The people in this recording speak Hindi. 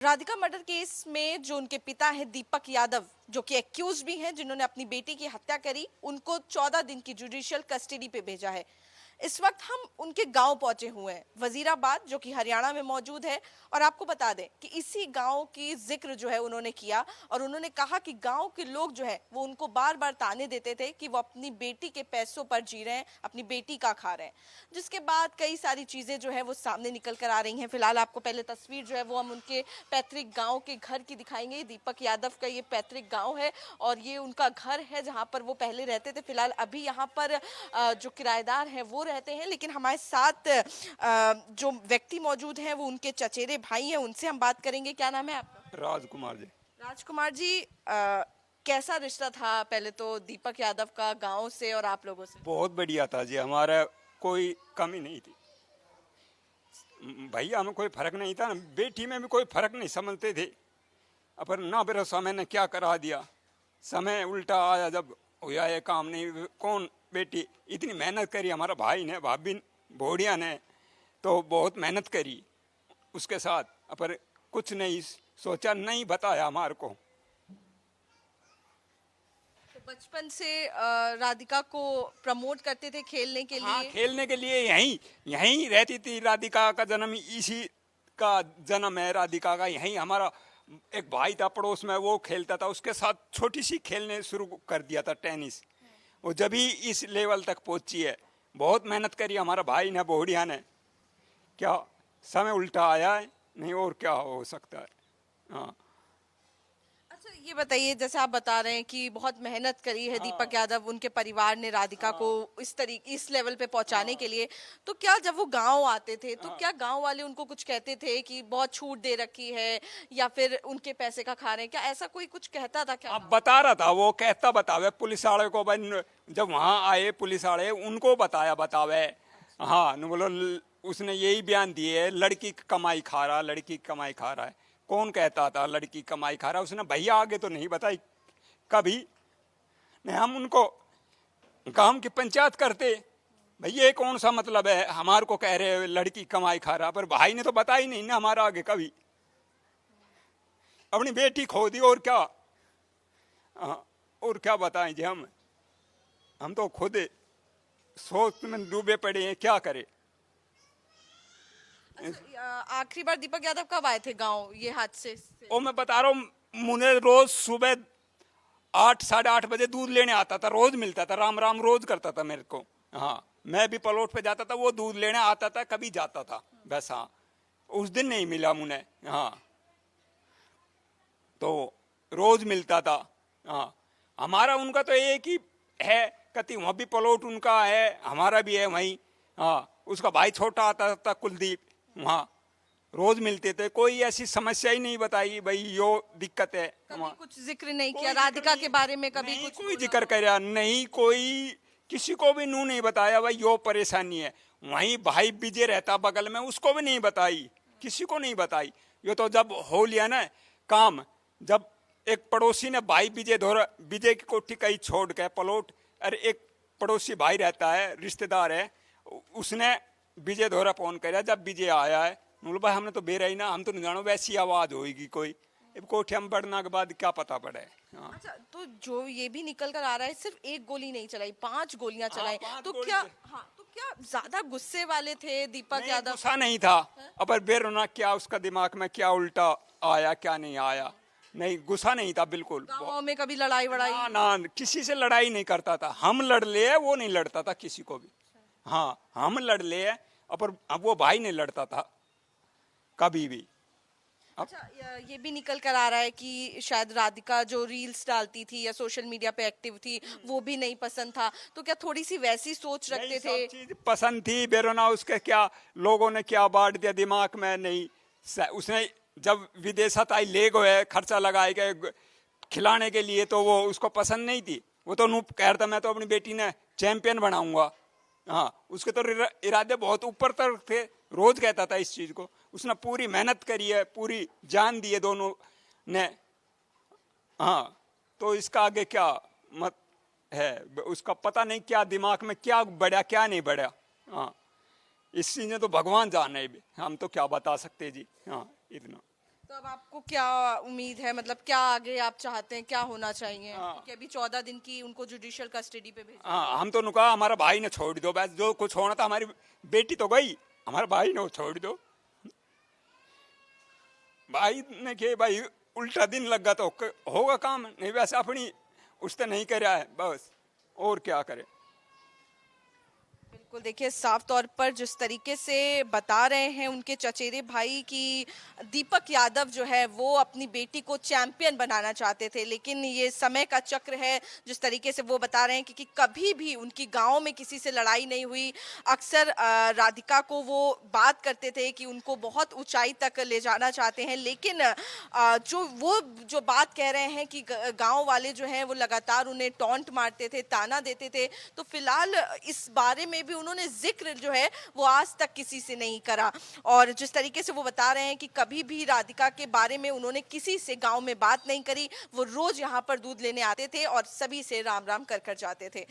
राधिका मर्डर केस में जो उनके पिता हैं दीपक यादव, जो कि एक्यूज भी हैं, जिन्होंने अपनी बेटी की हत्या करी, उनको 14 दिन की जुडिशियल कस्टडी पे भेजा है। इस वक्त हम उनके गांव पहुंचे हुए हैं, वजीराबाद, जो कि हरियाणा में मौजूद है। और आपको बता दें कि इसी गांव की जिक्र जो है उन्होंने किया और उन्होंने कहा कि गांव के लोग जो है वो उनको बार बार ताने देते थे कि वो अपनी बेटी के पैसों पर जी रहे हैं, अपनी बेटी का खा रहे हैं। जिसके बाद कई सारी चीजें जो है वो सामने निकल कर आ रही हैं। फिलहाल आपको पहले तस्वीर जो है वो हम उनके पैतृक गाँव के घर की दिखाएंगे। दीपक यादव का ये पैतृक गाँव है और ये उनका घर है जहाँ पर वो पहले रहते थे। फिलहाल अभी यहाँ पर जो किराएदार हैं वो रहते हैं, लेकिन हमारे साथ जो व्यक्ति मौजूद हैं वो उनके चचेरे भाई हैं, उनसे हम बात करेंगे। क्या नाम है आपका? राजकुमार जी। राजकुमार जी, कैसा रिश्ता था पहले तो दीपक यादव का गांव से और आप लोगों से? बहुत बढ़िया था जी, हमारा कोई कमी नहीं थी भैया, हमें कोई फर्क नहीं था, बेटी में भी कोई फर्क नहीं समझते थे। पर ना बेरा समय ने क्या करा दिया, समय उल्टा आया। जब हुआ ये काम नहीं, कौन बेटी इतनी मेहनत करी, हमारा भाई ने, भाभी भोड़िया ने तो बहुत मेहनत करी उसके साथ, पर कुछ नहीं सोचा, नहीं बताया हमारे को। तो बचपन से राधिका को प्रमोट करते थे खेलने के लिए? हाँ, खेलने के लिए यहीं रहती थी। राधिका का जन्म इसी का जन्म है, राधिका का। यहीं हमारा एक भाई था पड़ोस में, वो खेलता था, उसके साथ छोटी सी खेलने शुरू कर दिया था, टेनिस। वो जब ही इस लेवल तक पहुंची है। बहुत मेहनत करी हमारा भाई ने, बोहड़िया ने। क्या समय उल्टा आया है, नहीं और क्या हो सकता है। हाँ, अच्छा ये बताइए, जैसे आप बता रहे हैं कि बहुत मेहनत करी है दीपक यादव, उनके परिवार ने राधिका को इस लेवल पे पहुंचाने के लिए, तो क्या जब वो गांव आते थे तो क्या गांव वाले उनको कुछ कहते थे कि बहुत छूट दे रखी है या फिर उनके पैसे का खा रहे हैं? क्या ऐसा कोई कुछ कहता था क्या? अब बता रहा था वो, कहता बतावे पुलिस वाले को। भाई जब वहाँ आए पुलिस वाले, उनको बताया बतावे। हाँ, न बोलो, उसने यही बयान दिए है, लड़की की कमाई खा रहा, लड़की की कमाई खा रहा है। कौन कहता था लड़की कमाई खा रहा? उसने भैया आगे तो नहीं बताई कभी। नहीं, हम उनको गांव की पंचायत करते, भैया ये कौन सा मतलब है, हमारे को कह रहे लड़की कमाई खा रहा, पर भाई ने तो बताई नहीं ना हमारा आगे कभी। अपनी बेटी खो दी, और क्या। और क्या बताएं जी, हम तो खुद सोच में डूबे पड़े हैं, क्या करें। आखिरी बार दीपक यादव कब आए थे गांव ये हादसे से? ओ मैं बता रहा हूँ, मुझे रोज सुबह 8 साढ़े 8 बजे दूध लेने आता था, रोज मिलता था, राम राम रोज करता था मेरे को। हाँ, मैं भी पलोट पे जाता था, वो दूध लेने आता था, कभी जाता था बस। हाँ, उस दिन नहीं मिला मुझे। हाँ, तो रोज मिलता था। हाँ, हमारा उनका तो एक ही है, कति वहाँ भी पलोट उनका है, हमारा भी है वहीं। हाँ, उसका भाई छोटा आता था कुलदीप, वहाँ रोज मिलते थे। कोई ऐसी समस्या ही नहीं बताई भाई यो दिक्कत है। कभी कुछ जिक्र नहीं किया राधिका के बारे में? कभी नहीं, कुछ कोई जिक्र कराया नहीं, कोई किसी को भी नू नहीं बताया भाई यो परेशानी है। वहीं भाई विजय रहता बगल में, उसको भी नहीं बताई, किसी को नहीं बताई। यो तो जब हो लिया ना काम, जब एक पड़ोसी ने भाई विजय की कोठी कहीं छोड़ के पलोट, अरे एक पड़ोसी भाई रहता है, रिश्तेदार है, उसने विजय धोरा फोन कराया। जब विजय आया है, भाई हमने तो बेरा ही ना, हम तो नहीं जानो वैसी आवाज होगी कोई। अब कोठे में बढ़ने के बाद क्या पता पड़े। हाँ। अच्छा, तो जो ये भी निकल कर आ रहा है, सिर्फ एक गोली नहीं चलाई, 5 गोलियां चलाई। तो गोली क्या, हाँ, तो क्या ज्यादा गुस्से वाले थे दीपक यादव? गुस्सा नहीं था, अब बेरोना क्या उसका दिमाग में क्या उल्टा आया, क्या नहीं आया। नहीं, गुस्सा नहीं था बिल्कुल। गाँव में कभी लड़ाई वड़ाई? ना, किसी से लड़ाई नहीं करता था। हम लड़ ले, वो नहीं लड़ता था किसी को भी। हाँ, हम लड़ ले, पर अब वो भाई नहीं लड़ता था कभी भी। अच्छा, ये भी निकल कर आ रहा है कि शायद राधिका जो रील्स डालती थी या सोशल मीडिया पे एक्टिव थी, वो भी नहीं पसंद था। तो क्या थोड़ी सी वैसी सोच रखते थे? सब चीज पसंद थी, बेरोना उसके क्या लोगों ने क्या बांट दिया दिमाग में। नहीं, उसने जब विदेशत आई, ले गए खर्चा लगाए गए खिलाने के लिए, तो वो उसको पसंद नहीं थी। वो तो नूप कह रहा था मैं तो अपनी बेटी ने चैंपियन बनाऊंगा। हाँ, उसके तो इरादे बहुत ऊपर तक थे, रोज कहता था इस चीज को। उसने पूरी मेहनत करी है, पूरी जान दी है दोनों ने। हाँ, तो इसका आगे क्या मत है, उसका पता नहीं क्या दिमाग में क्या बढ़ा क्या नहीं बढ़ा। हाँ, इस चीज ने तो भगवान जाने, हम तो क्या बता सकते जी। हाँ, इतना। तो अब आपको क्या उम्मीद है, मतलब क्या आगे आप चाहते हैं, क्या होना चाहिए? हाँ। क्योंकि अभी 14 दिन की उनको जुडिशियल कस्टडी पे भेजा। हाँ, हम तो कहा हमारा भाई ने छोड़ दो, बस जो कुछ होना था, हमारी बेटी तो गई, हमारा भाई ने वो छोड़ दो। भाई ने के भाई उल्टा दिन लगा तो होगा काम, नहीं वैसे अपनी उसने नहीं करा है बस, और क्या करे। बिल्कुल, देखिए साफ तौर पर जिस तरीके से बता रहे हैं उनके चचेरे भाई कि दीपक यादव जो है वो अपनी बेटी को चैंपियन बनाना चाहते थे, लेकिन ये समय का चक्र है। जिस तरीके से वो बता रहे हैं कि कभी भी उनकी गांव में किसी से लड़ाई नहीं हुई। अक्सर राधिका को वो बात करते थे कि उनको बहुत ऊंचाई तक ले जाना चाहते हैं, लेकिन जो बात कह रहे हैं कि गांव वाले जो हैं वो लगातार उन्हें टॉन्ट मारते थे, ताना देते थे। तो फिलहाल इस बारे में भी उन्होंने जिक्र जो है वो आज तक किसी से नहीं करा। और जिस तरीके से वो बता रहे हैं कि कभी भी राधिका के बारे में उन्होंने किसी से गांव में बात नहीं करी। वो रोज यहाँ पर दूध लेने आते थे और सभी से राम राम कर कर जाते थे।